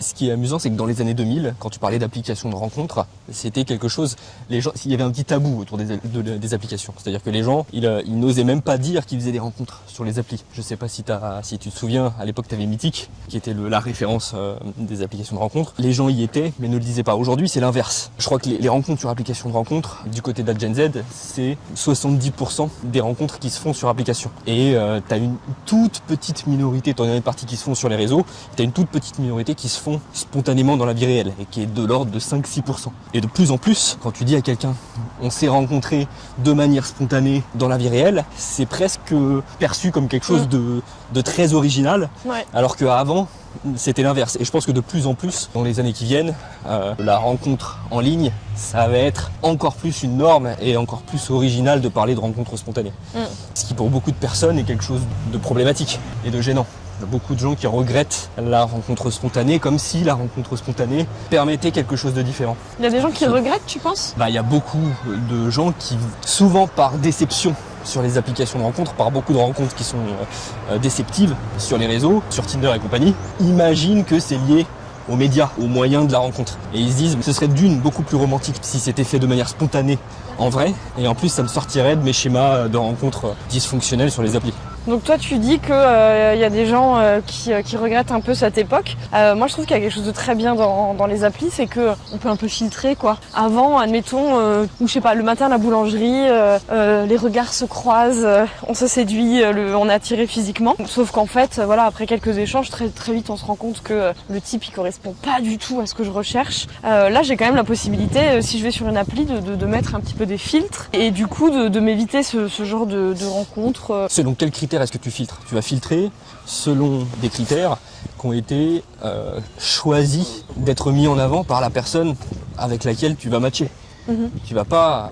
Ce qui est amusant, c'est que dans les années 2000, quand tu parlais d'applications de rencontres, c'était quelque chose, il y avait un petit tabou autour des applications. C'est-à-dire que les gens, ils n'osaient même pas dire qu'ils faisaient des rencontres sur les applis. Je sais pas si tu te souviens, à l'époque, tu avais Mythic, qui était la référence des applications de rencontres. Les gens y étaient, mais ne le disaient pas. Aujourd'hui, c'est l'inverse. Je crois que les rencontres sur applications de rencontres, du côté de la Gen Z, c'est 70% des rencontres qui se font sur application. Et tu as une toute petite minorité, tu en as une partie qui se font sur les réseaux, tu as une toute petite minorité qui se font spontanément dans la vie réelle et qui est de l'ordre de 5-6%. Et de plus en plus, quand tu dis à quelqu'un on s'est rencontré de manière spontanée dans la vie réelle, c'est presque perçu comme quelque chose de très original, alors qu'avant c'était l'inverse. Et je pense que de plus en plus, dans les années qui viennent, la rencontre en ligne, ça va être encore plus une norme et encore plus original de parler de rencontres spontanées. Ce qui pour beaucoup de personnes est quelque chose de problématique et de gênant. Il y a beaucoup de gens qui regrettent la rencontre spontanée, comme si la rencontre spontanée permettait quelque chose de différent. Il y a des gens qui regrettent, tu penses ? Il y a beaucoup de gens qui, souvent par déception sur les applications de rencontres, par beaucoup de rencontres qui sont déceptives sur les réseaux, sur Tinder et compagnie, imaginent que c'est lié aux médias, aux moyens de la rencontre. Et ils se disent, ce serait beaucoup plus romantique si c'était fait de manière spontanée, en vrai, et en plus ça me sortirait de mes schémas de rencontres dysfonctionnelles sur les applis. Donc toi tu dis qu'il y a des gens qui regrettent un peu cette époque. Moi je trouve qu'il y a quelque chose de très bien dans les applis, c'est qu'on peut un peu filtrer quoi. Avant, admettons, ou je sais pas, le matin à la boulangerie, les regards se croisent, on se séduit, on est attiré physiquement. Sauf qu'en fait, voilà, après quelques échanges, très très vite on se rend compte que le type il correspond pas du tout à ce que je recherche. Là j'ai quand même la possibilité, si je vais sur une appli, de mettre un petit peu des filtres et du coup de m'éviter ce genre de rencontres. Selon quels critères est-ce que tu filtres ? Tu vas filtrer selon des critères qui ont été choisis d'être mis en avant par la personne avec laquelle tu vas matcher. Tu vas pas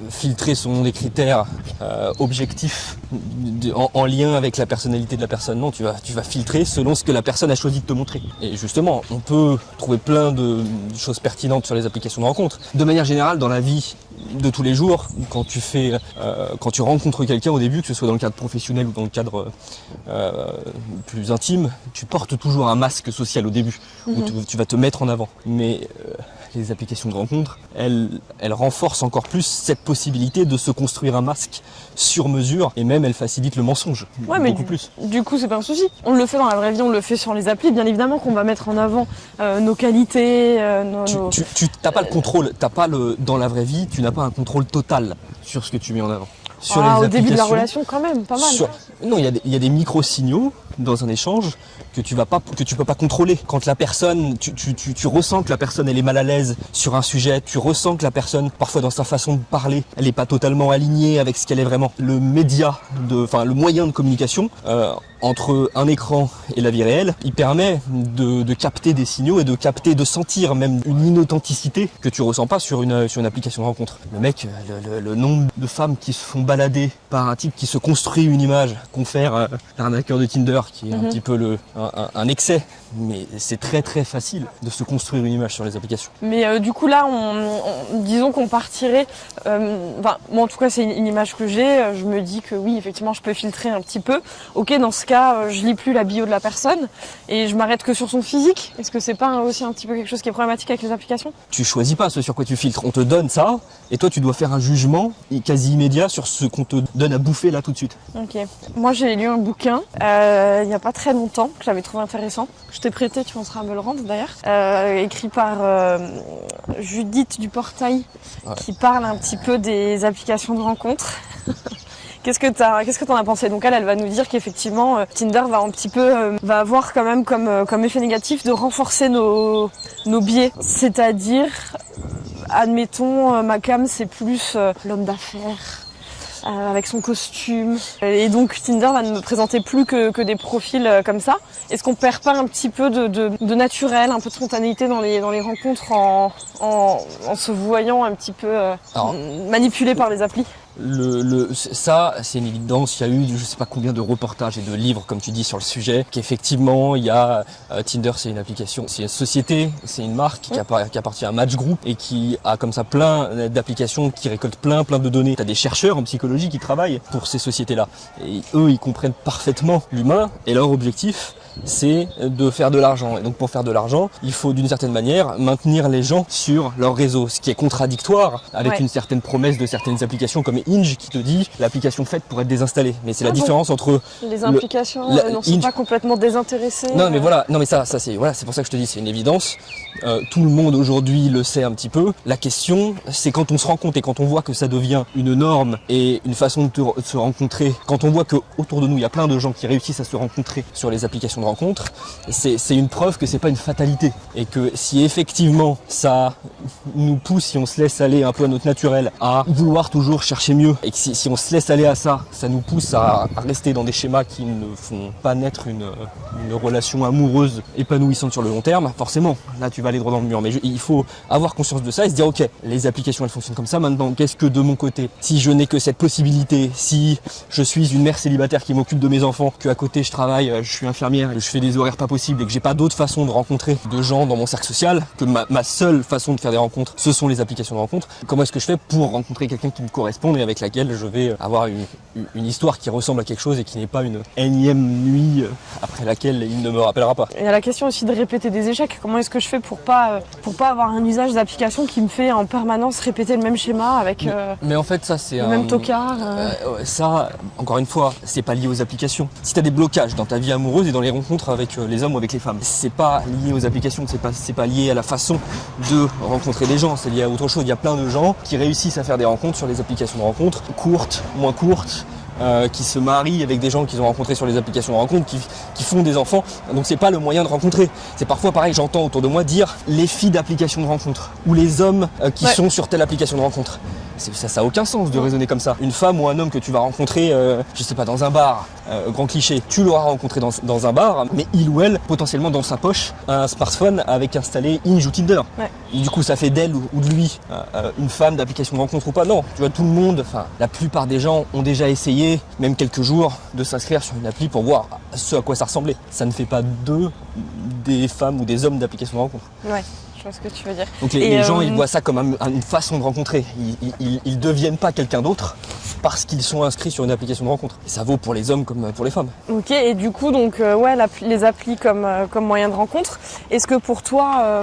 filtrer selon des critères objectifs en lien avec la personnalité de la personne. Non, tu vas filtrer selon ce que la personne a choisi de te montrer. Et justement, on peut trouver plein de choses pertinentes sur les applications de rencontres. De manière générale, dans la vie de tous les jours, quand tu rencontres quelqu'un au début, que ce soit dans le cadre professionnel ou dans le cadre plus intime, tu portes toujours un masque social au début, où tu vas te mettre en avant. Mais les applications de rencontres, elles renforcent encore plus cette possibilité de se construire un masque sur mesure, et même elles facilitent le mensonge beaucoup plus. Du coup, c'est pas un souci. On le fait dans la vraie vie, on le fait sur les applis. Bien évidemment qu'on va mettre en avant nos qualités. Tu n'as pas le contrôle. Dans la vraie vie, tu n'as pas un contrôle total sur ce que tu mets en avant. Sur les au début de la relation, quand même, pas mal. Non, il y a des micro-signaux dans un échange que tu peux pas contrôler. Quand la personne, tu ressens que la personne elle est mal à l'aise sur un sujet, tu ressens que la personne, parfois dans sa façon de parler, elle est pas totalement alignée avec ce qu'elle est vraiment. Le moyen de communication entre un écran et la vie réelle, il permet de capter des signaux et de sentir même une inauthenticité que tu ressens pas sur une application de rencontre. Le mec, le nombre de femmes qui se font balader par un type qui se construit une image, confère l'arnaqueur de Tinder, qui est un petit peu un excès. Mais c'est très très facile de se construire une image sur les applications. Mais du coup là, disons qu'on partirait, moi en tout cas c'est une image que j'ai, je me dis que oui effectivement je peux filtrer un petit peu. Ok, dans ce cas je lis plus la bio de la personne et je m'arrête que sur son physique. Est-ce que c'est pas aussi un petit peu quelque chose qui est problématique avec les applications ? Tu choisis pas ce sur quoi tu filtres, on te donne ça et toi tu dois faire un jugement quasi immédiat sur ce qu'on te donne à bouffer là tout de suite. Ok, moi j'ai lu un bouquin il y a pas très longtemps que j'avais trouvé intéressant. Je t'ai prêté, tu penseras à me le rendre d'ailleurs, écrit par Judith du Portail, qui parle un petit peu des applications de rencontres. Qu'est-ce que t'en as pensé ? Donc elle va nous dire qu'effectivement Tinder va avoir quand même comme effet négatif de renforcer nos biais, c'est-à-dire admettons ma cam c'est plus l'homme d'affaires. Avec son costume. Et donc Tinder va ne me présenter plus que des profils comme ça. Est-ce qu'on perd pas un petit peu de naturel, un peu de spontanéité dans les rencontres en se voyant un petit peu manipulé par les applis ? Ça, c'est une évidence. Il y a eu, je sais pas combien de reportages et de livres, comme tu dis, sur le sujet. Qu'effectivement, il y a Tinder, c'est une application, c'est une société, c'est une marque qui appartient à Match Group et qui a comme ça plein d'applications qui récoltent plein de données. T'as des chercheurs en psychologie qui travaillent pour ces sociétés-là et eux, ils comprennent parfaitement l'humain et leur objectif. c'est de faire de l'argent. Et donc pour faire de l'argent, il faut d'une certaine manière maintenir les gens sur leur réseau, ce qui est contradictoire avec une certaine promesse de certaines applications comme Hinge qui te dit l'application faite pour être désinstallée. Mais c'est la différence entre les implications n'en sont pas complètement désintéressées. Non mais voilà, non mais ça c'est pour ça que je te dis c'est une évidence. Tout le monde aujourd'hui le sait un petit peu. La question c'est quand on se rend compte et quand on voit que ça devient une norme et une façon de se rencontrer, quand on voit que autour de nous il y a plein de gens qui réussissent à se rencontrer sur les applications de rencontres, c'est une preuve que c'est pas une fatalité et que si effectivement ça nous pousse, si on se laisse aller un peu à notre naturel à vouloir toujours chercher mieux et que si on se laisse aller à ça, ça nous pousse à rester dans des schémas qui ne font pas naître une relation amoureuse épanouissante sur le long terme, forcément là tu vas aller droit dans le mur. Mais il faut avoir conscience de ça et se dire ok, les applications elles fonctionnent comme ça, maintenant qu'est-ce que de mon côté, si je n'ai que cette possibilité, si je suis une mère célibataire qui m'occupe de mes enfants, qu'à côté je travaille, je suis infirmière, je fais des horaires pas possibles et que j'ai pas d'autre façon de rencontrer de gens dans mon cercle social, que ma seule façon de faire des rencontres ce sont les applications de rencontres, comment est-ce que je fais pour rencontrer quelqu'un qui me corresponde et avec laquelle je vais avoir une histoire qui ressemble à quelque chose et qui n'est pas une énième nuit après laquelle il ne me rappellera pas. Il y a la question aussi de répéter des échecs. Comment est-ce que je fais pour pas avoir un usage d'application qui me fait en permanence répéter le même schéma avec mais en fait ça c'est le même tocard ça, encore une fois, c'est pas lié aux applications. Si t'as des blocages dans ta vie amoureuse et dans les rencontres avec les hommes ou avec les femmes, c'est pas lié aux applications, c'est pas lié à la façon de rencontrer des gens, c'est lié à autre chose. Il y a plein de gens qui réussissent à faire des rencontres sur les applications de rencontres, courtes, moins courtes, qui se marient avec des gens qu'ils ont rencontrés sur les applications de rencontres, qui font des enfants. Donc c'est pas le moyen de rencontrer. C'est parfois pareil, j'entends autour de moi dire les filles d'applications de rencontres ou les hommes qui sont sur telle application de rencontre. Ça a aucun sens de raisonner comme ça. Une femme ou un homme que tu vas rencontrer, je sais pas, dans un bar, grand cliché, tu l'auras rencontré dans un bar, mais il ou elle, potentiellement dans sa poche, un smartphone avec installé Hinge ou Tinder. Ouais. Et du coup, ça fait d'elle ou de lui une femme d'application de rencontre ou pas. Non, tu vois, tout le monde, enfin, la plupart des gens ont déjà essayé, même quelques jours, de s'inscrire sur une appli pour voir ce à quoi ça ressemblait. Ça ne fait pas d'eux des femmes ou des hommes d'application de rencontre. Ouais. Je vois ce que tu veux dire. Donc les gens, ils voient ça comme une façon de rencontrer. Ils deviennent pas quelqu'un d'autre parce qu'ils sont inscrits sur une application de rencontre. Et ça vaut pour les hommes comme pour les femmes. Ok, et du coup, donc, les applis comme moyen de rencontre. Est-ce que pour toi,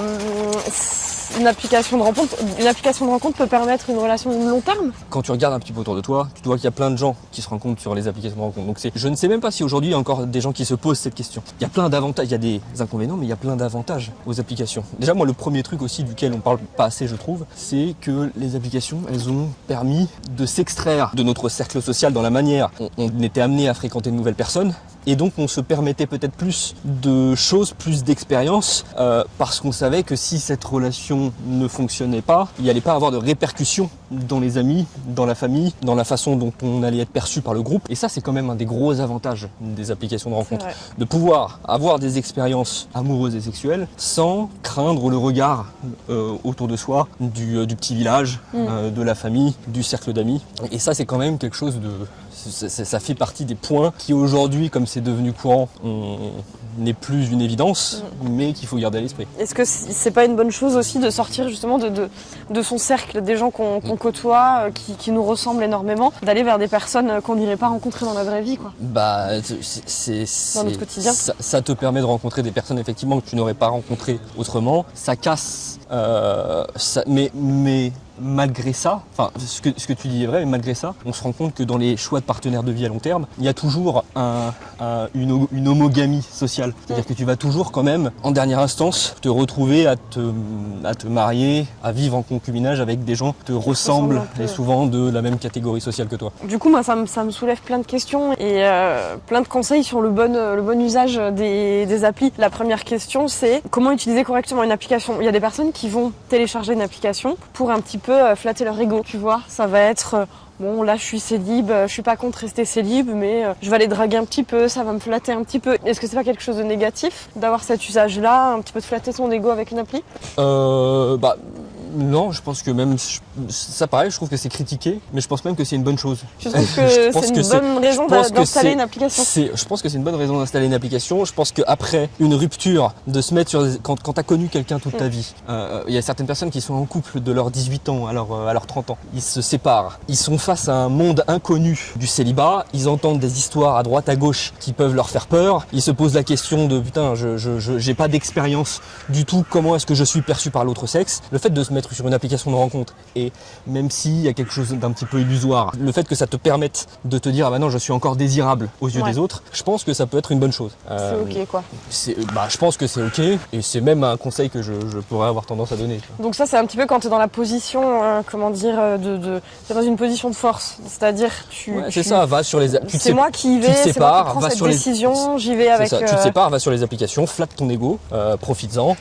une application de rencontre peut permettre une relation de long terme? Quand tu regardes un petit peu autour de toi, tu vois qu'il y a plein de gens qui se rencontrent sur les applications de rencontre. Donc je ne sais même pas si aujourd'hui il y a encore des gens qui se posent cette question. Il y a plein d'avantages, il y a des inconvénients, mais il y a plein d'avantages aux applications. Déjà, moi, le premier truc aussi duquel on parle pas assez, je trouve, c'est que les applications, elles ont permis de s'extraire de notre cercle social dans la manière. On était amené à fréquenter de nouvelles personnes. Et donc on se permettait peut-être plus de choses, plus d'expériences, parce qu'on savait que si cette relation ne fonctionnait pas, il n'y allait pas avoir de répercussions dans les amis, dans la famille, dans la façon dont on allait être perçu par le groupe. Et ça, c'est quand même un des gros avantages des applications de rencontre, de pouvoir avoir des expériences amoureuses et sexuelles sans craindre le regard autour de soi, du petit village, de la famille, du cercle d'amis. Et ça, c'est quand même quelque chose de... Ça fait partie des points qui aujourd'hui, comme c'est devenu courant, n'est plus une évidence, mais qu'il faut garder à l'esprit. Est-ce que c'est pas une bonne chose aussi de sortir justement de son cercle, des gens qu'on côtoie, qui nous ressemblent énormément, d'aller vers des personnes qu'on n'irait pas rencontrer dans la vraie vie, quoi? Bah, dans notre quotidien. Ça te permet de rencontrer des personnes effectivement que tu n'aurais pas rencontrées autrement. Ça casse, mais malgré ça, enfin ce que tu dis est vrai, mais malgré ça, on se rend compte que dans les choix de partenaires de vie à long terme, il y a toujours une homogamie sociale. C'est-à-dire que tu vas toujours quand même, en dernière instance, te retrouver à te marier, à vivre en concubinage avec des gens qui te ressemblent et souvent de la même catégorie sociale que toi. Du coup, moi, ça me soulève plein de questions et plein de conseils sur le bon usage des applis. La première question, c'est comment utiliser correctement une application. Il y a des personnes qui vont télécharger une application pour un petit peu flatter leur ego, tu vois. Ça va être bon, là je suis célib, je suis pas contre rester célib, mais je vais aller draguer un petit peu, ça va me flatter un petit peu. Est-ce que c'est pas quelque chose de négatif d'avoir cet usage-là, un petit peu de flatter son ego avec une appli? Non, je pense que même ça pareil, je trouve que c'est critiqué, mais je pense même que c'est une bonne chose. Tu trouves que c'est une bonne raison d'installer une application? Je pense que c'est une bonne raison d'installer une application. Je pense qu'après une rupture, de se mettre quand tu as connu quelqu'un toute ta vie, il y a certaines personnes qui sont en couple de leurs 18 ans à leurs 30 ans. Ils se séparent. Ils sont face à un monde inconnu du célibat. Ils entendent des histoires à droite à gauche qui peuvent leur faire peur. Ils se posent la question de putain, j'ai pas d'expérience du tout. Comment est-ce que je suis perçu par l'autre sexe? Le fait de se mettre sur une application de rencontre, et même s'il y a quelque chose d'un petit peu illusoire, le fait que ça te permette de te dire ah bah non, je suis encore désirable aux yeux des autres, je pense que ça peut être une bonne chose. C'est ok quoi. Je pense que c'est ok, et c'est même un conseil que je pourrais avoir tendance à donner. Donc ça c'est un petit peu quand tu es dans la position, t'es dans une position de force, c'est-à-dire c'est ça, va sur les c'est moi qui y vais, c'est moi qui prends cette décision, j'y vais avec... Tu te sépares, va sur les applications, flatte ton ego, profites-en,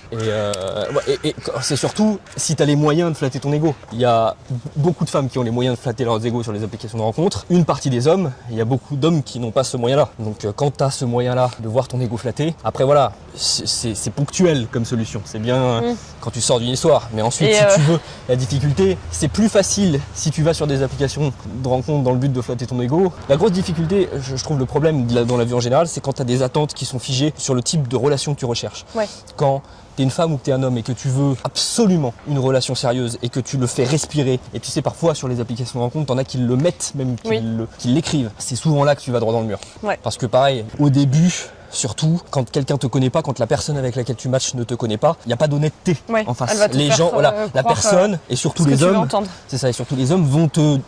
et c'est surtout si tu as les moyens de flatter ton ego. Il y a beaucoup de femmes qui ont les moyens de flatter leurs égos sur les applications de rencontre, une partie des hommes, il y a beaucoup d'hommes qui n'ont pas ce moyen-là. Donc quand tu as ce moyen-là de voir ton ego flatté, après voilà, c'est ponctuel comme solution, c'est bien quand tu sors d'une histoire, mais ensuite si tu veux la difficulté, c'est plus facile si tu vas sur des applications de rencontre dans le but de flatter ton ego. La grosse difficulté, je trouve le problème dans la vie en général, c'est quand tu as des attentes qui sont figées sur le type de relation que tu recherches. Ouais. Quand t'es une femme ou que t'es un homme et que tu veux absolument une relation sérieuse et que tu le fais respirer, et tu sais parfois sur les applications de rencontre, t'en as qui le mettent, même qui l'écrivent, c'est souvent là que tu vas droit dans le mur. Ouais. Parce que pareil, au début, surtout quand quelqu'un te connaît pas, quand la personne avec laquelle tu matches ne te connaît pas, il n'y a pas d'honnêteté en face. Les gens, la personne et surtout les hommes, c'est ça, et surtout les hommes vont te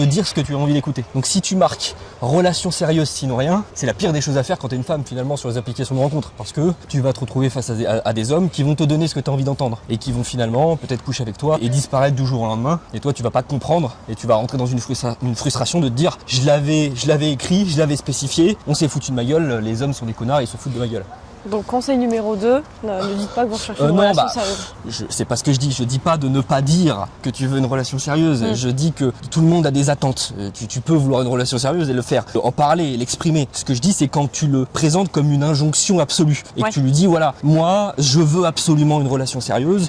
dire ce que tu as envie d'écouter. Donc si tu marques relation sérieuse sinon rien, c'est la pire des choses à faire quand tu es une femme finalement sur les applications de rencontre, parce que tu vas te retrouver face à des hommes qui vont te donner ce que tu as envie d'entendre et qui vont finalement peut-être coucher avec toi et disparaître du jour au lendemain, et toi tu vas pas te comprendre et tu vas rentrer dans une frustration de te dire je l'avais écrit, je l'avais spécifié, on s'est foutu de ma gueule, les hommes sont des connards, ils se foutent de ma gueule. Donc conseil numéro 2, ne dites pas que vous recherchez une relation sérieuse. C'est pas ce que je dis. Je dis pas de ne pas dire que tu veux une relation sérieuse. Je dis que tout le monde a des attentes. Tu peux vouloir une relation sérieuse et le faire, en parler, l'exprimer. Ce que je dis, c'est quand tu le présentes comme une injonction absolue et que tu lui dis voilà, moi je veux absolument une relation sérieuse,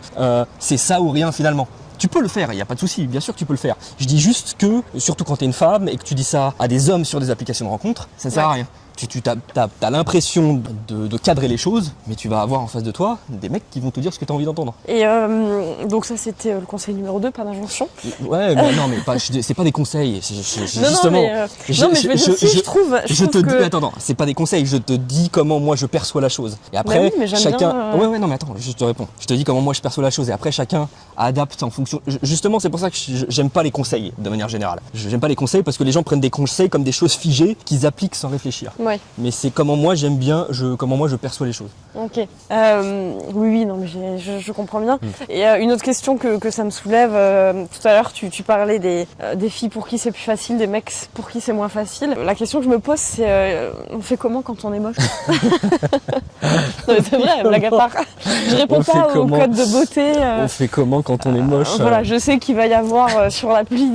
c'est ça ou rien finalement. Tu peux le faire, il n'y a pas de souci, bien sûr que tu peux le faire. Je dis juste que, surtout quand tu es une femme et que tu dis ça à des hommes sur des applications de rencontre, ça ne sert à rien. Tu as l'impression de cadrer les choses, mais tu vas avoir en face de toi des mecs qui vont te dire ce que tu as envie d'entendre. Et donc ça c'était le conseil numéro 2, pas d'injonction. Ouais, mais non, mais c'est pas des conseils. Attends, c'est pas des conseils, je te dis comment moi je perçois la chose. Et après, chacun... Ouais, non, mais attends, je te réponds. Je te dis comment moi je perçois la chose, et après chacun adapte en fonction... Justement, c'est pour ça que j'aime pas les conseils, de manière générale. J'aime pas les conseils parce que les gens prennent des conseils comme des choses figées qu'ils appliquent sans réfléchir. Ouais. Mais c'est comment moi comment moi je perçois les choses. Ok. Oui, non, mais je comprends bien. Et une autre question que ça me soulève, tout à l'heure tu parlais des filles pour qui c'est plus facile, des mecs pour qui c'est moins facile. La question que je me pose c'est on fait comment quand on est moche? Non, mais c'est vrai, blague à part. Je réponds pas au code de beauté. On fait comment quand on est moche? Voilà, je sais qu'il va y avoir sur l'appli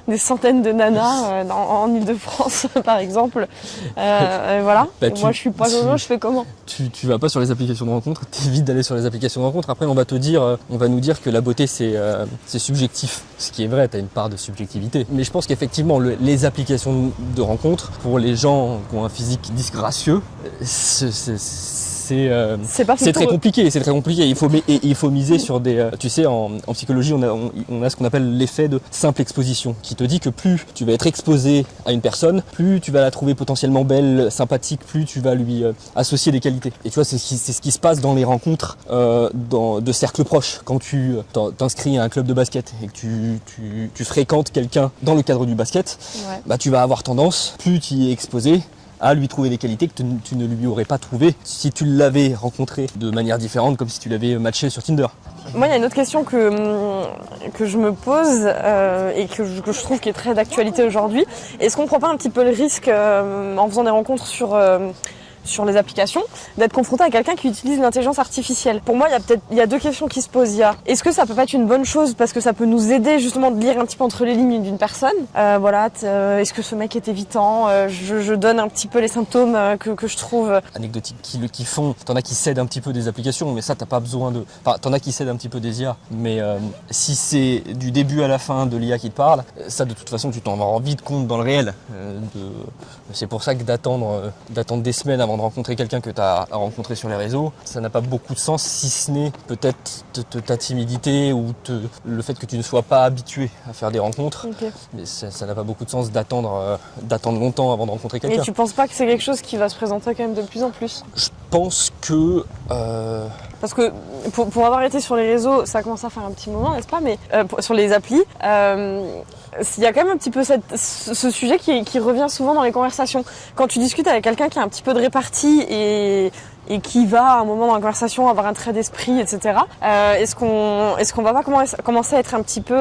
des centaines de nanas en Ile-de-France par exemple. Voilà. Moi je suis pas jojo, je fais comment? Tu vas pas sur les applications de rencontre, t'évites d'aller sur les applications de rencontre. Après on va nous dire que la beauté c'est subjectif. Ce qui est vrai, t'as une part de subjectivité. Mais je pense qu'effectivement les applications de rencontre, pour les gens qui ont un physique disgracieux, c'est très compliqué. Il faut miser sur des... Tu sais, en psychologie, on a ce qu'on appelle l'effet de simple exposition, qui te dit que plus tu vas être exposé à une personne, plus tu vas la trouver potentiellement belle, sympathique, plus tu vas lui associer des qualités. Et tu vois, c'est ce qui se passe dans les rencontres de cercles proches. Quand tu t'inscris à un club de basket et que tu fréquentes quelqu'un dans le cadre du basket, bah, tu vas avoir tendance, plus tu y es exposé, à lui trouver des qualités que tu ne lui aurais pas trouvées si tu l'avais rencontré de manière différente, comme si tu l'avais matché sur Tinder. Moi, il y a une autre question que je me pose et que je trouve qui est très d'actualité aujourd'hui. Est-ce qu'on ne prend pas un petit peu le risque en faisant des rencontres sur les applications, d'être confronté à quelqu'un qui utilise l'intelligence artificielle. Pour moi, il y a deux questions qui se posent. Est-ce que ça peut pas être une bonne chose parce que ça peut nous aider justement de lire un petit peu entre les lignes d'une personne. Est-ce que ce mec est évitant, je donne un petit peu les symptômes que je trouve anecdotiques qui font. T'en as qui cèdent un petit peu des applications, mais ça t'as pas besoin de. Enfin, t'en as qui cèdent un petit peu des IA, mais si c'est du début à la fin de l'IA qui te parle, ça de toute façon tu t'en rends vite compte dans le réel. C'est pour ça que d'attendre des semaines avant de rencontrer quelqu'un que t'as rencontré sur les réseaux, ça n'a pas beaucoup de sens, si ce n'est peut-être ta timidité ou le fait que tu ne sois pas habitué à faire des rencontres. Okay. Mais ça n'a pas beaucoup de sens d'attendre longtemps avant de rencontrer quelqu'un. Et tu penses pas que c'est quelque chose qui va se présenter quand même de plus en plus? Je pense que... Parce que pour avoir été sur les réseaux, ça commence à faire un petit moment, n'est-ce pas? Mais sur les applis, il y a quand même un petit peu ce sujet qui revient souvent dans les conversations. Quand tu discutes avec quelqu'un qui a un petit peu de répartie et qui va à un moment dans la conversation avoir un trait d'esprit, etc. Est-ce qu'on va pas commencer à être un petit peu,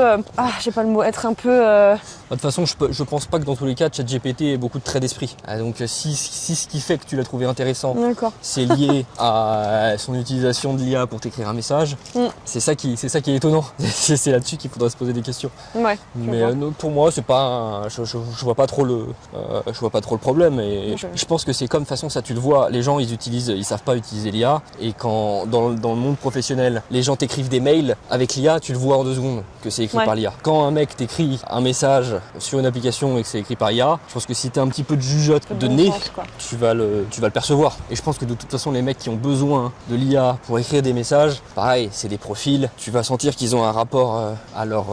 j'ai pas le mot, être un peu... De toute façon, je pense pas que dans tous les cas, ChatGPT ait beaucoup de traits d'esprit. Donc si ce qui fait que tu l'as trouvé intéressant, c'est lié à son utilisation de l'IA pour t'écrire un message, c'est ça qui est étonnant. C'est là-dessus qu'il faudra se poser des questions. Ouais, mais pour moi, c'est pas, je vois pas trop le problème. Et je pense que c'est comme, de toute façon, ça tu le vois, les gens ils savent pas utiliser l'IA, et quand dans le monde professionnel, les gens t'écrivent des mails avec l'IA, tu le vois en 2 secondes que c'est écrit par l'IA. Quand un mec t'écrit un message sur une application et que c'est écrit par IA, je pense que si t'as un petit peu de jugeote de nez, tu vas le percevoir. Et je pense que de toute façon, les mecs qui ont besoin de l'IA pour écrire des messages, pareil, c'est des profils, tu vas sentir qu'ils ont un rapport à leur...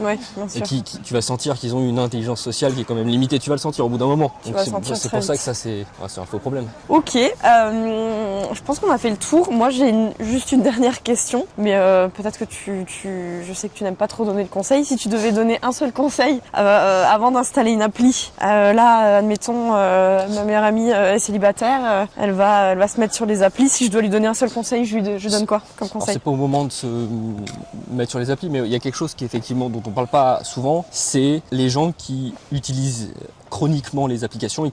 Ouais, bien sûr. Et tu vas sentir qu'ils ont une intelligence sociale qui est quand même limitée, tu vas le sentir au bout d'un moment. Donc c'est pour ça que ça c'est un faux problème. Ok, je pense qu'on a fait le tour. Moi j'ai juste une dernière question, mais peut-être que je sais que tu n'aimes pas trop donner de conseils. Si tu devais donner un seul conseil avant d'installer une appli, là admettons ma meilleure amie est célibataire, elle va se mettre sur les applis. Si je dois lui donner un seul conseil, je donne quoi comme conseil? Alors, c'est pas au moment de se mettre sur les applis, mais il y a quelque chose qui effectivement dont on parle pas souvent, c'est les gens qui utilisent chroniquement les applications et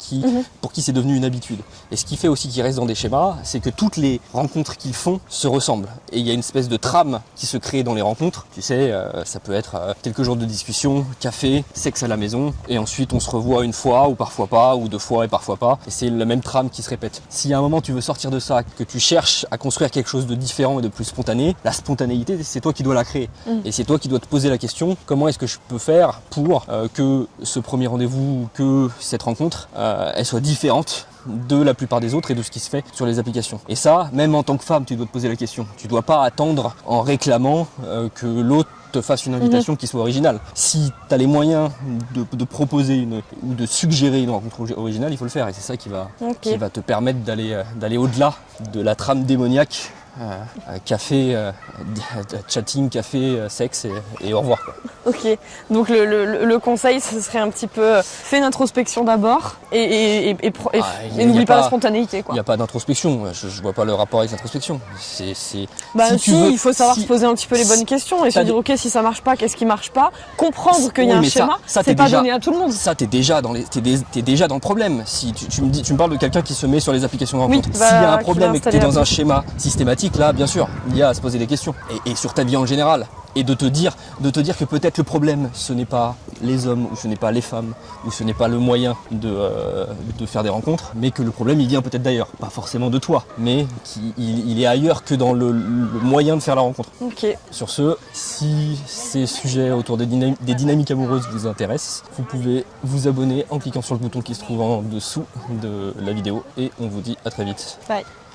pour qui c'est devenu une habitude. Et ce qui fait aussi qu'ils restent dans des schémas, c'est que toutes les rencontres qu'ils font se ressemblent. Et il y a une espèce de trame qui se crée dans les rencontres. Tu sais, ça peut être quelques jours de discussion, café, sexe à la maison, et ensuite on se revoit une fois, ou parfois pas, ou 2 fois et parfois pas. Et c'est la même trame qui se répète. Si à un moment tu veux sortir de ça, que tu cherches à construire quelque chose de différent et de plus spontané, la spontanéité, c'est toi qui dois la créer. Et c'est toi qui dois te poser la question, comment est-ce que je peux faire pour que ce premier rendez-vous, que cette rencontre, elle soit différente de la plupart des autres et de ce qui se fait sur les applications. Et ça, même en tant que femme, tu dois te poser la question. Tu dois pas attendre en réclamant que l'autre te fasse une invitation qui soit originale. Si tu as les moyens de proposer ou de suggérer une rencontre originale, il faut le faire. Et c'est ça qui va te permettre d'aller au-delà de la trame démoniaque. Café, chatting, café, sexe et au revoir quoi. Ok, donc le conseil ce serait un petit peu fais une introspection d'abord et n'oublie pas la spontanéité quoi. Il n'y a pas d'introspection, je vois pas le rapport avec l'introspection. Il faut savoir se poser un petit peu les bonnes questions et se dire ok si ça marche pas, qu'est-ce qui marche pas, comprendre qu'il y a un schéma, c'est pas donné à tout le monde. Ça t'es déjà dans le problème. Si tu me parles de quelqu'un qui se met sur les applications de rencontre, s'il y a un problème et que t'es dans un schéma systématique, là, bien sûr, il y a à se poser des questions. Et sur ta vie en général. Et de te dire que peut-être le problème, ce n'est pas les hommes, ou ce n'est pas les femmes, ou ce n'est pas le moyen de faire des rencontres, mais que le problème, il vient peut-être d'ailleurs. Pas forcément de toi, mais il est ailleurs que dans le moyen de faire la rencontre. Ok. Sur ce, si ces sujets autour des dynamiques amoureuses vous intéressent, vous pouvez vous abonner en cliquant sur le bouton qui se trouve en dessous de la vidéo. Et on vous dit à très vite. Bye.